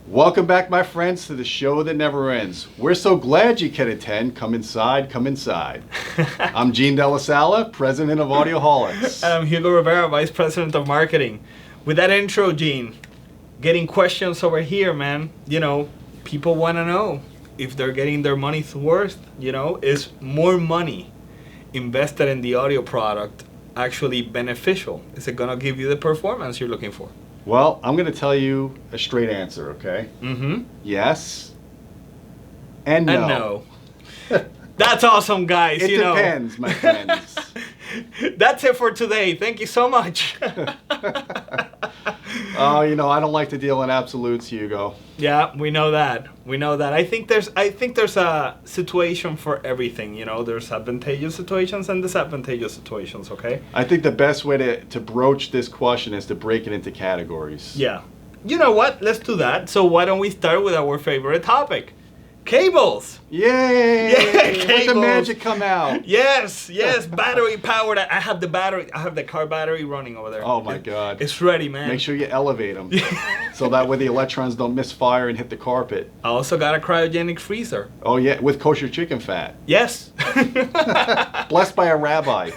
Welcome back, my friends, to the show that never ends. We're so glad you can attend. Come inside, come inside. I'm Gene Della Sala, president of Audioholics. And I'm Hugo Rivera, vice president of marketing. With that intro, Gene, getting questions over here, man. You know, people want to know if they're getting their money's worth. You know, is more money invested in the audio product actually beneficial? Is it going to give you the performance you're looking for? Well, I'm going to tell you a straight answer, okay? Mm-hmm. Yes and no. And no. That's awesome, guys. It depends, my friends. That's it for today. Thank you so much. Oh, you know, I don't like to deal in absolutes, Hugo. Yeah, we know that. We know that. I think there's a situation for everything. You know, there's advantageous situations and disadvantageous situations. Okay. I think the best way to broach this question is to break it into categories. Yeah. You know what? Let's do that. So why don't we start with our favorite topic? Cables. Yay! Yeah, Let the magic come out. Yes, battery powered. I have the car battery running over there. Oh my God. It's ready, man. Make sure you elevate them so that way the electrons don't misfire and hit the carpet. I also got a cryogenic freezer. Oh yeah, with kosher chicken fat. Yes. Blessed by a rabbi.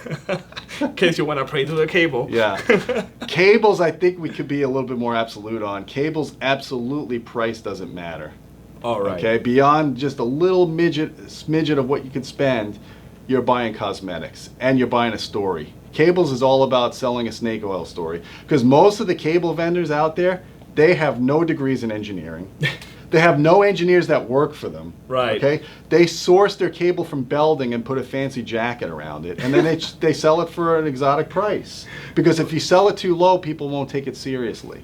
In case you want to pray to the cable. Yeah. Cables, I think we could be a little bit more absolute on. Cables, absolutely, price doesn't matter. All right. Okay, beyond just a little smidget of what you can spend, you're buying cosmetics and you're buying a story. Cables is all about selling a snake oil story, because most of the cable vendors out there, they have no degrees in engineering. They have no engineers that work for them. Right. Okay. They source their cable from Belding and put a fancy jacket around it, and then they sell it for an exotic price. Because if you sell it too low, people won't take it seriously.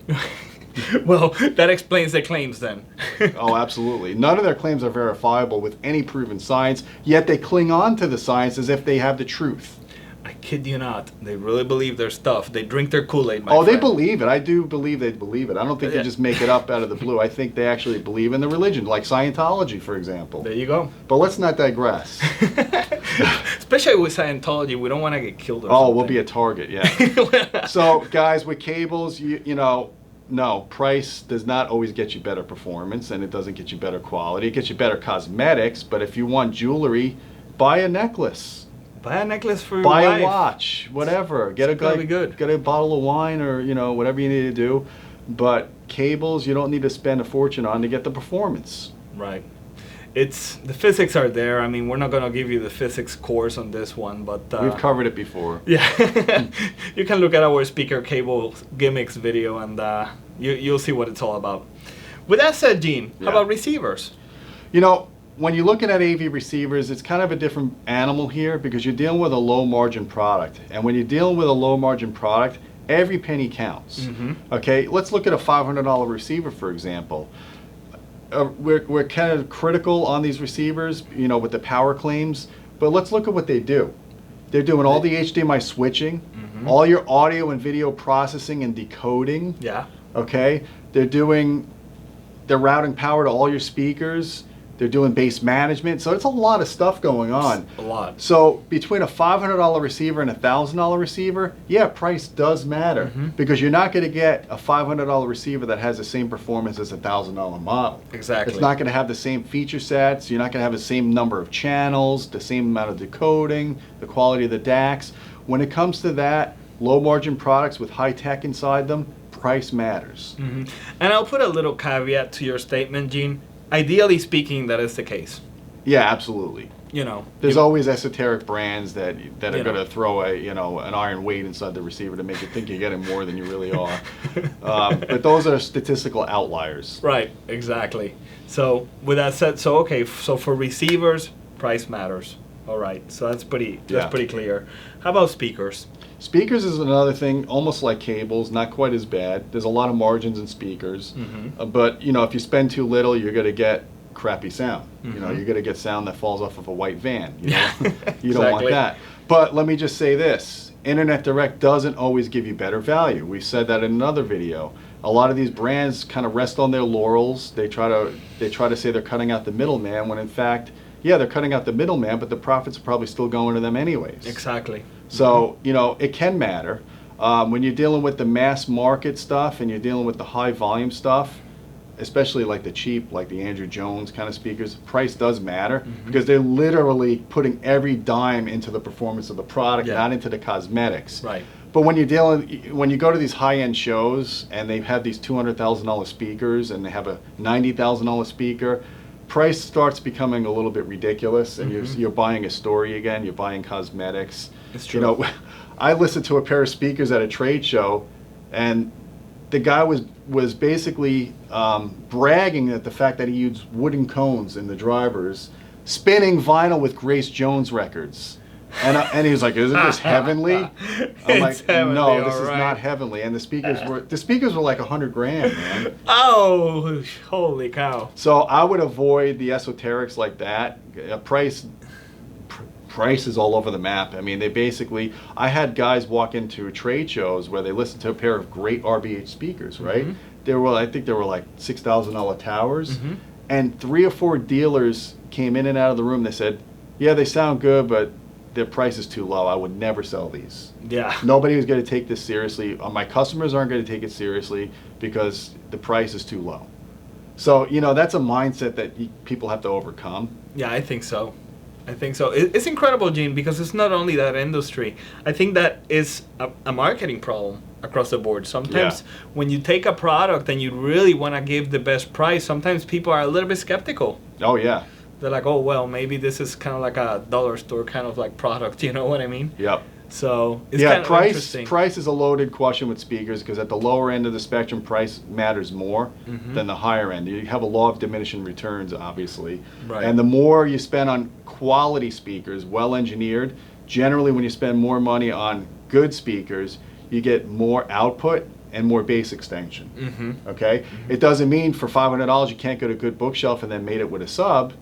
Well, that explains their claims then. Oh, absolutely. None of their claims are verifiable with any proven science, yet they cling on to the science as if they have the truth. I kid you not. They really believe their stuff. They drink their Kool-Aid, my friend. They believe it. I do believe they believe it. I don't think they just make it up out of the blue. I think they actually believe in the religion, like Scientology, for example. There you go. But let's not digress. Especially with Scientology, we don't want to get killed or something. Oh, we'll be a target, yeah. So, guys, with cables, you know, no, price does not always get you better performance, and it doesn't get you better quality. It gets you better cosmetics, but if you want jewelry, buy a necklace. Buy a necklace for your wife. Buy a watch, whatever. Get a bottle of wine, or you know, whatever you need to do. But cables, you don't need to spend a fortune on to get the performance. Right. The physics are there. I mean, we're not going to give you the physics course on this one, but we've covered it before. Yeah. You can look at our speaker cable gimmicks video, and you'll see what it's all about. With that said, Gene, how about receivers? You know, when you're looking at AV receivers, it's kind of a different animal here, because you're dealing with a low margin product. And when you're dealing with a low margin product, every penny counts. Mm-hmm. Okay, let's look at a $500 receiver, for example. We're kind of critical on these receivers, you know, with the power claims, but let's look at what they do. They're doing all the HDMI switching, all your audio and video processing and decoding. Yeah. Okay. They're routing power to all your speakers. They're doing bass management. So it's a lot of stuff going on. A lot. So between a $500 receiver and a $1,000 receiver, yeah, price does matter, because you're not going to get a $500 receiver that has the same performance as a $1,000 model. Exactly. It's not going to have the same feature sets. You're not going to have the same number of channels, the same amount of decoding, the quality of the DACs. When it comes to that, low margin products with high tech inside them, price matters. And I'll put a little caveat to your statement, Gene. Ideally speaking, that is the case. Yeah, absolutely. You know, there's always esoteric brands that are going to throw an iron weight inside the receiver to make you think you're getting more than you really are. But those are statistical outliers. Right. Exactly. So with that said, so for receivers, price matters. All right. So that's pretty clear. How about speakers? Speakers is another thing, almost like cables, not quite as bad. There's a lot of margins in speakers, but you know, if you spend too little, you're going to get crappy sound. You know, you're going to get sound that falls off of a white van. You know? You don't want that. But let me just say this: Internet Direct doesn't always give you better value. We said that in another video. A lot of these brands kind of rest on their laurels. They try to say they're cutting out the middleman, when in fact, yeah, they're cutting out the middleman, but the profits are probably still going to them anyways. Exactly. So, you know, it can matter. When you're dealing with the mass market stuff and you're dealing with the high volume stuff, especially like the cheap, like the Andrew Jones kind of speakers, price does matter because they're literally putting every dime into the performance of the product, not into the cosmetics. Right. But when you go to these high-end shows and they have these $200,000 speakers and they have a $90,000 speaker, price starts becoming a little bit ridiculous, and you're buying a story again. You're buying cosmetics. It's true. You know, I listened to a pair of speakers at a trade show, and the guy was basically bragging at the fact that he used wooden cones in the drivers, spinning vinyl with Grace Jones records. And he was like, "Isn't this heavenly?" I'm like, heavenly, "No, this is right. not heavenly." And the speakers were like $100,000, man. Oh, holy cow! So I would avoid the esoterics like that. Price is all over the map. I mean, I had guys walk into trade shows where they listened to a pair of great RBH speakers, right? I think they were like $6,000 towers, and 3 or 4 dealers came in and out of the room. They said, "Yeah, they sound good, but their price is too low. I would never sell these." Yeah. Nobody was going to take this seriously. My customers aren't going to take it seriously because the price is too low. So, that's a mindset that people have to overcome. Yeah, I think so. It's incredible, Gene, because it's not only that industry. I think that is a marketing problem across the board. Sometimes when you take a product and you really want to give the best price, sometimes people are a little bit skeptical. Oh, yeah. They're like, oh, well, maybe this is kind of like a dollar store kind of like product, you know what I mean? Yep. So it's kind of interesting. Price is a loaded question with speakers because at the lower end of the spectrum, price matters more than the higher end. You have a law of diminishing returns, obviously. Right. And the more you spend on quality speakers, well engineered, generally when you spend more money on good speakers, you get more output and more bass extension. Okay? It doesn't mean for $500 you can't go to a good bookshelf and then mate it with a sub.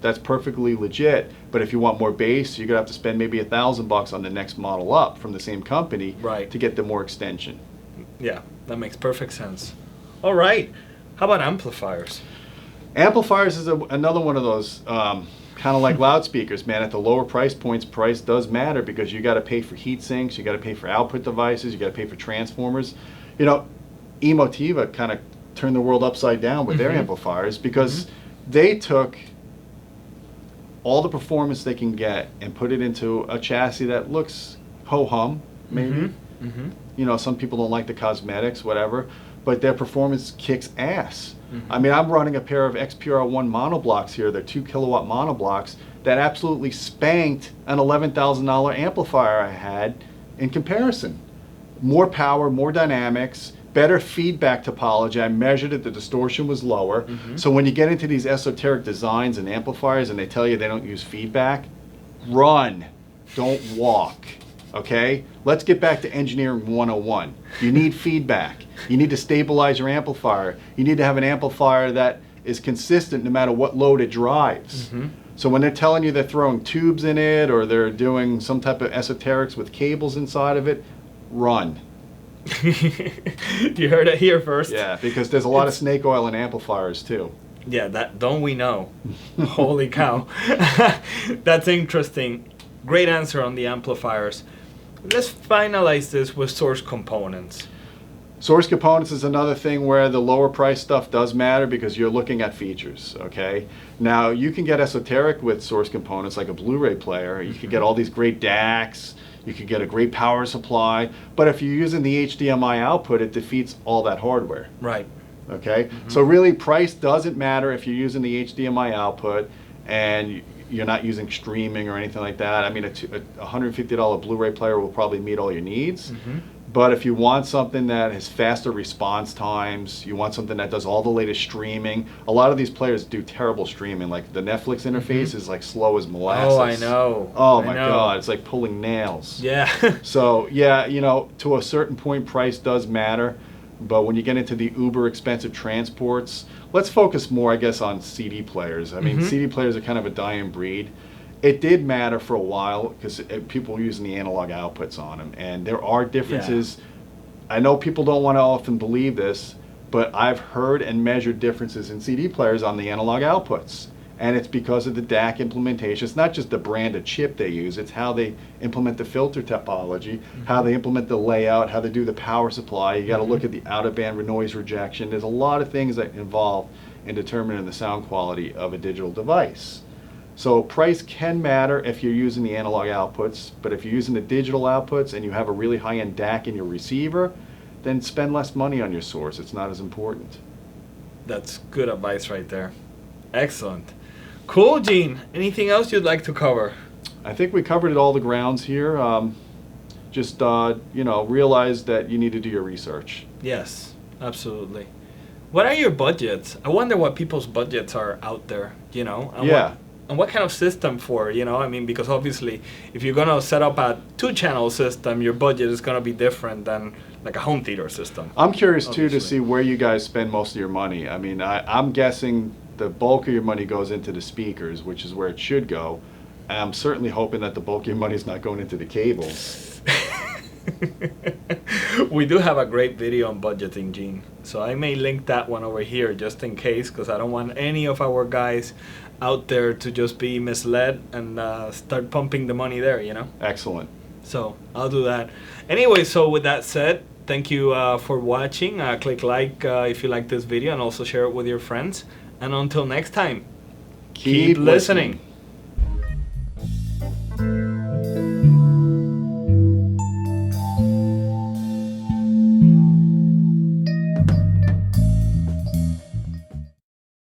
That's perfectly legit. But if you want more bass, you're gonna have to spend maybe $1,000 on the next model up from the same company to get the more extension. Yeah, that makes perfect sense. All right, how about amplifiers? Amplifiers is another one of those kind of like loudspeakers, man. At the lower price points, price does matter because you got to pay for heat sinks, you got to pay for output devices, you got to pay for transformers. Emotiva kind of turned the world upside down with their amplifiers because they took all the performance they can get and put it into a chassis that looks ho-hum, maybe. Some people don't like the cosmetics, whatever, but their performance kicks ass. I mean, I'm running a pair of XPR1 monoblocks here. They're 2 kilowatt monoblocks that absolutely spanked an $11,000 amplifier I had in comparison. More power, more dynamics, better feedback topology. I measured it, the distortion was lower. So when you get into these esoteric designs and amplifiers and they tell you they don't use feedback, run, don't walk, okay? Let's get back to engineering 101. You need feedback. You need to stabilize your amplifier. You need to have an amplifier that is consistent no matter what load it drives. So when they're telling you they're throwing tubes in it or they're doing some type of esoterics with cables inside of it, run. You heard it here first. Yeah, because there's a lot of snake oil in amplifiers too. Yeah, that don't we know? Holy cow. That's interesting. Great answer on the amplifiers. Let's finalize this with source components. Source components is another thing where the lower price stuff does matter because you're looking at features, okay? Now, you can get esoteric with source components like a Blu-ray player. You can get all these great DACs. You could get a great power supply. But if you're using the HDMI output, it defeats all that hardware. Right. Okay? So really, price doesn't matter if you're using the HDMI output and you're not using streaming or anything like that. I mean, a $150 Blu-ray player will probably meet all your needs. But if you want something that has faster response times, you want something that does all the latest streaming. A lot of these players do terrible streaming. Like the Netflix interface is like slow as molasses. Oh, I know. Oh my God, it's like pulling nails. Yeah. So yeah, to a certain point, price does matter. But when you get into the uber expensive transports, let's focus more, I guess, on CD players. I mean, CD players are kind of a dying breed. It did matter for a while because people were using the analog outputs on them, and there are differences. I know people don't want to often believe this, but I've heard and measured differences in CD players on the analog outputs. And it's because of the DAC implementation. It's not just the brand of chip they use, it's how they implement the filter topology, how they implement the layout, how they do the power supply. You got to look at the out-of-band noise rejection. There's a lot of things that involve in determining the sound quality of a digital device. So price can matter if you're using the analog outputs, but if you're using the digital outputs and you have a really high-end DAC in your receiver, then spend less money on your source. It's not as important. That's good advice right there. Excellent. Cool, Gene. Anything else you'd like to cover? I think we covered all the grounds here. Just realize that you need to do your research. Yes, absolutely. What are your budgets? I wonder what people's budgets are out there, and what kind of system for, because obviously if you're going to set up a 2-channel system, your budget is going to be different than like a home theater system. I'm curious too to see where you guys spend most of your money. I mean, I'm guessing the bulk of your money goes into the speakers, which is where it should go. And I'm certainly hoping that the bulk of your money is not going into the cables. We do have a great video on budgeting, Gene. So I may link that one over here just in case, because I don't want any of our guys out there to just be misled and start pumping the money there, Excellent. So I'll do that. Anyway, so with that said, thank you for watching. Click like if you like this video, and also share it with your friends. And until next time, keep listening.